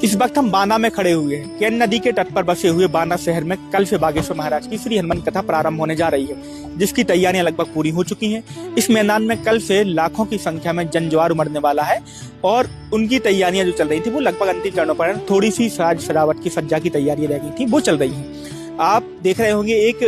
इस वक्त हम बाना में खड़े हुए हैं। केन नदी के तट पर बसे हुए बाना शहर में कल से बागेश्वर महाराज की श्री हनुमान कथा प्रारंभ होने जा रही है, जिसकी तैयारियां लगभग पूरी हो चुकी हैं। इस मैदान में कल से लाखों की संख्या में जनजोवार उमड़ने वाला है और उनकी तैयारियां जो चल रही थी वो लगभग अंतिम चरणों पर, थोड़ी सी साज सजावट की सज्जा की तैयारियां रह गई थी, वो चल रही है। आप देख रहे होंगे एक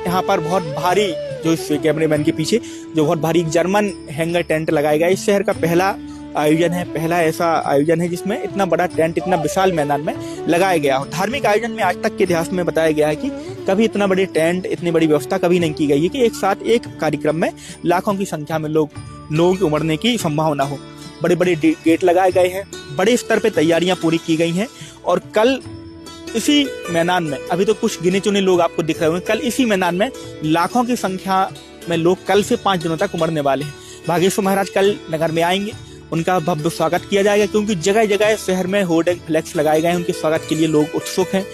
यहाँ पर बहुत भारी, जो इस कैमरेमैन के पीछे जो बहुत भारी जर्मन हैंगर टेंट लगाया गया। इस शहर का पहला आयोजन है, पहला ऐसा आयोजन है जिसमें इतना बड़ा टेंट इतना विशाल मैदान में लगाया गया। धार्मिक आयोजन में आज तक के इतिहास में बताया गया है कि कभी इतना बड़े टेंट, इतनी बड़ी व्यवस्था कभी नहीं की गई है कि एक साथ एक कार्यक्रम में लाखों की संख्या में लोग उमड़ने की संभावना हो। बड़े बड़े गेट लगाए गए हैं, बड़े स्तर पे तैयारियां पूरी की गई हैं और कल इसी मैदान में, अभी तो कुछ गिने चुने लोग आपको दिख रहे होंगे, कल इसी मैदान में लाखों की संख्या में लोग कल से 5 दिनों तक उमड़ने वाले हैं। बागेश्वर महाराज कल नगर में आएंगे, उनका भव्य स्वागत किया जाएगा क्योंकि जगह जगह शहर में होर्डिंग फ्लैक्स लगाए गए हैं। उनके स्वागत के लिए लोग उत्सुक हैं,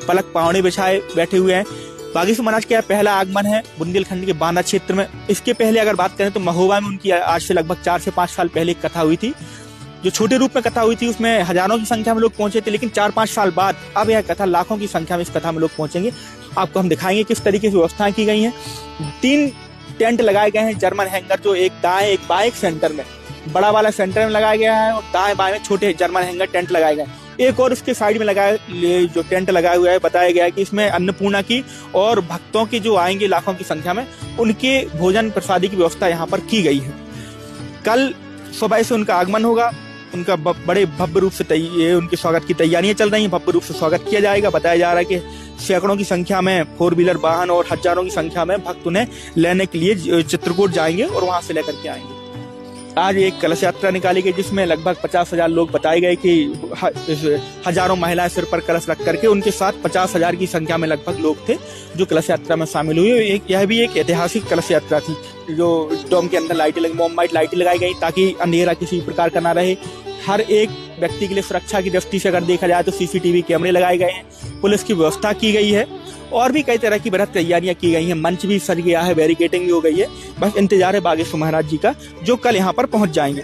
पलक पावड़े बिछाए बैठे हुए हैं। बागेश्वर महाराज का पहला आगमन है बुंदेलखंड के बाना क्षेत्र में। इसके पहले अगर बात करें तो महोबा में उनकी आज से लगभग 4 से 5 साल पहले एक कथा हुई थी, जो छोटे रूप में कथा हुई थी। उसमें हजारों की संख्या में लोग पहुंचे थे, लेकिन 4-5 साल बाद अब यह कथा लाखों की संख्या में इस कथा में लोग पहुंचेंगे। आपको हम दिखाएंगे किस तरीके से व्यवस्थाएं की गई हैं। 3 टेंट लगाए गए हैं जर्मन हैंगर, जो एक दाएं एक बाएं सेंटर में, बड़ा वाला सेंटर में लगाया गया है और दाएं बाएं में छोटे जर्मन हैंगर टेंट लगाए गए। एक और उसके साइड में लगाया जो टेंट लगाया हुआ है, बताया गया है कि इसमें अन्नपूर्णा की और भक्तों के जो आएंगे लाखों की संख्या में, उनके भोजन प्रसादी की व्यवस्था यहाँ पर की गई है। कल सुबह से उनका आगमन होगा, उनका बड़े भव्य रूप से उनके स्वागत की तैयारियां चल रही हैं। भव्य रूप से स्वागत किया जाएगा। बताया जा रहा है कि सैकड़ों की संख्या में 4 व्हीलर वाहन और हजारों की संख्या में भक्त उन्हें लेने के लिए चित्रकूट जाएंगे और वहां से लेकर के आएंगे। आज एक कलश यात्रा निकाली गई जिसमें लगभग 50,000 लोग बताए गए कि हजारों महिलाएं सिर पर कलश रख करके, उनके साथ 50,000 की संख्या में लगभग लोग थे जो कलश यात्रा में शामिल हुए। यह भी एक ऐतिहासिक कलश यात्रा थी। जो डोम के अंदर लाइटें लगी, मोमलाइट लाइटें लगाई गई ताकि अंधेरा किसी प्रकार का ना रहे। हर एक व्यक्ति के लिए सुरक्षा की दृष्टि से अगर देखा जाए तो CCTV कैमरे लगाए गए हैं, पुलिस की व्यवस्था की गई है और भी कई तरह की बृहद तैयारियां की गई हैं। मंच भी सज गया है, बैरिकेडिंग भी हो गई है। बस इंतजार है बागेश्वर महाराज जी का, जो कल यहाँ पर पहुंच जाएंगे।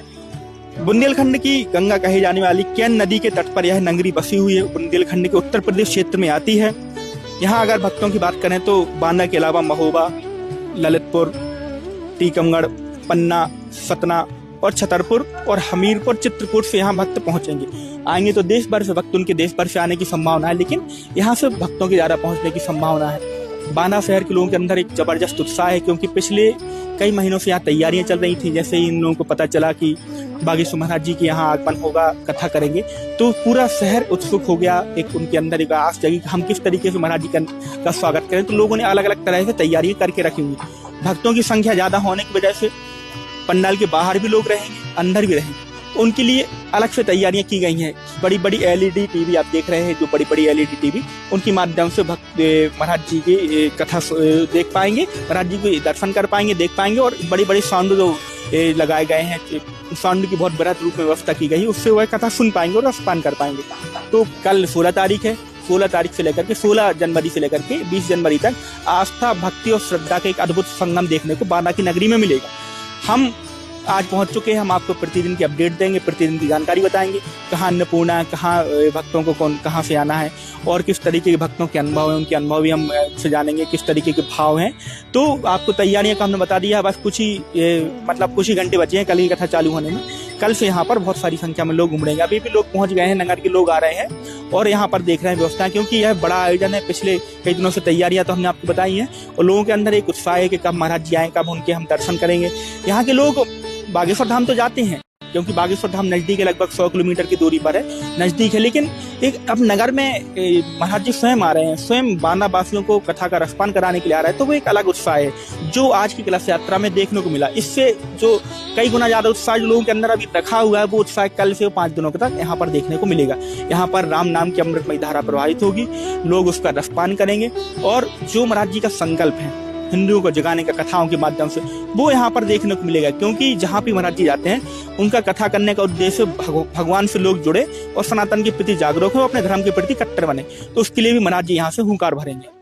बुंदेलखंड की गंगा कही जाने वाली केन नदी के तट पर यह नगरी बसी हुई है। बुंदेलखंड के उत्तर प्रदेश क्षेत्र में आती है। यहाँ अगर भक्तों की बात करें तो बांदा के अलावा महोबा, ललितपुर, टीकमगढ़, पन्ना, सतना और छतरपुर और हमीरपुर, चित्रकूट से यहाँ भक्त पहुंचेंगे। आएंगे तो देश भर से भक्त, उनके देश भर से आने की संभावना है, लेकिन यहाँ से भक्तों की ज्यादा पहुंचने की संभावना है। बाना शहर के लोगों के अंदर एक जबरदस्त उत्साह है क्योंकि पिछले कई महीनों से यहाँ तैयारियां चल रही थी। जैसे ही इन लोगों को पता चला कि बागेश्वर महाराज जी के यहाँ आगमन होगा, कथा करेंगे, तो पूरा शहर उत्सुक हो गया। एक उनके अंदर एक आस जगी कि हम किस तरीके से महाराज जी का स्वागत करें। तो लोगों ने अलग अलग तरह से तैयारियां करके रखी हुई। भक्तों की संख्या ज्यादा होने की वजह से पंडाल के बाहर भी लोग रहेंगे, अंदर भी रहेंगे, तो उनके लिए अलग से तैयारियां की गई हैं। बड़ी बड़ी LED टीवी आप देख रहे हैं, जो बड़ी बड़ी LED टीवी, उनके माध्यम से भक्त महाराज जी की कथा देख पाएंगे, महाराज जी को दर्शन कर पाएंगे, देख पाएंगे। और बड़ी बड़ी साउंड जो लगाए गए हैं, साउंड की बहुत बृहद रूप में व्यवस्था की गई है, उससे वह कथा सुन पाएंगे और रसपान कर पाएंगे। तो कल 16 तारीख है। 16 तारीख से लेकर के 16 जनवरी से लेकर के 20 जनवरी तक आस्था, भक्ति और श्रद्धा का एक अद्भुत संगम देखने को बाना की नगरी में मिलेगा। हम आज पहुंच चुके हैं। हम आपको प्रतिदिन की अपडेट देंगे, प्रतिदिन की जानकारी बताएंगे, कहाँ अन्नपूर्णा है, कहाँ भक्तों को कहाँ से आना है और किस तरीके के भक्तों के अनुभव हैं, उनके अनुभव भी हम से जानेंगे, किस तरीके के भाव हैं। तो आपको तैयारियां का हमने बता दिया है। बस कुछ ही घंटे बचे हैं कल की कथा चालू होने में। कल से यहाँ पर बहुत सारी संख्या में लोग उमड़ेंगे। अभी भी लोग पहुंच गए हैं, नगर के लोग आ रहे हैं और यहाँ पर देख रहे हैं व्यवस्था, क्योंकि यह बड़ा आयोजन है। पिछले कई दिनों से तैयारियां तो हमने आपको बताई हैं और लोगों के अंदर एक उत्साह है कि कब महाराज जी आए, कब उनके हम दर्शन करेंगे। यहाँ के लोग बागेश्वर धाम तो जाते हैं क्योंकि बागेश्वर धाम नजदीक है, लगभग 100 किलोमीटर की दूरी पर है, नजदीक है। लेकिन एक अब नगर में महाराज जी स्वयं आ रहे हैं, स्वयं बाना वासियों को कथा का रसपान कराने के लिए आ रहा है, तो वो एक अलग उत्साह है जो आज की कलश यात्रा में देखने को मिला। इससे जो कई गुना ज्यादा उत्साह जो लोगों के अंदर अभी रखा हुआ है, वो उत्साह कल से 5 दिनों तक यहाँ पर देखने को मिलेगा। यहाँ पर राम नाम की अमृतमयी धारा प्रवाहित होगी, लोग उसका रसपान करेंगे और जो महाराज जी का संकल्प है हिंदुओं को जगाने का कथाओं के माध्यम से, वो यहाँ पर देखने को मिलेगा। क्योंकि जहाँ भी महाराज जी जाते हैं, उनका कथा करने का उद्देश्य भगवान से लोग जुड़े और सनातन के प्रति जागरूक हो, अपने धर्म के प्रति कट्टर बने। तो उसके लिए भी महाराज जी यहाँ से हुंकार भरेंगे।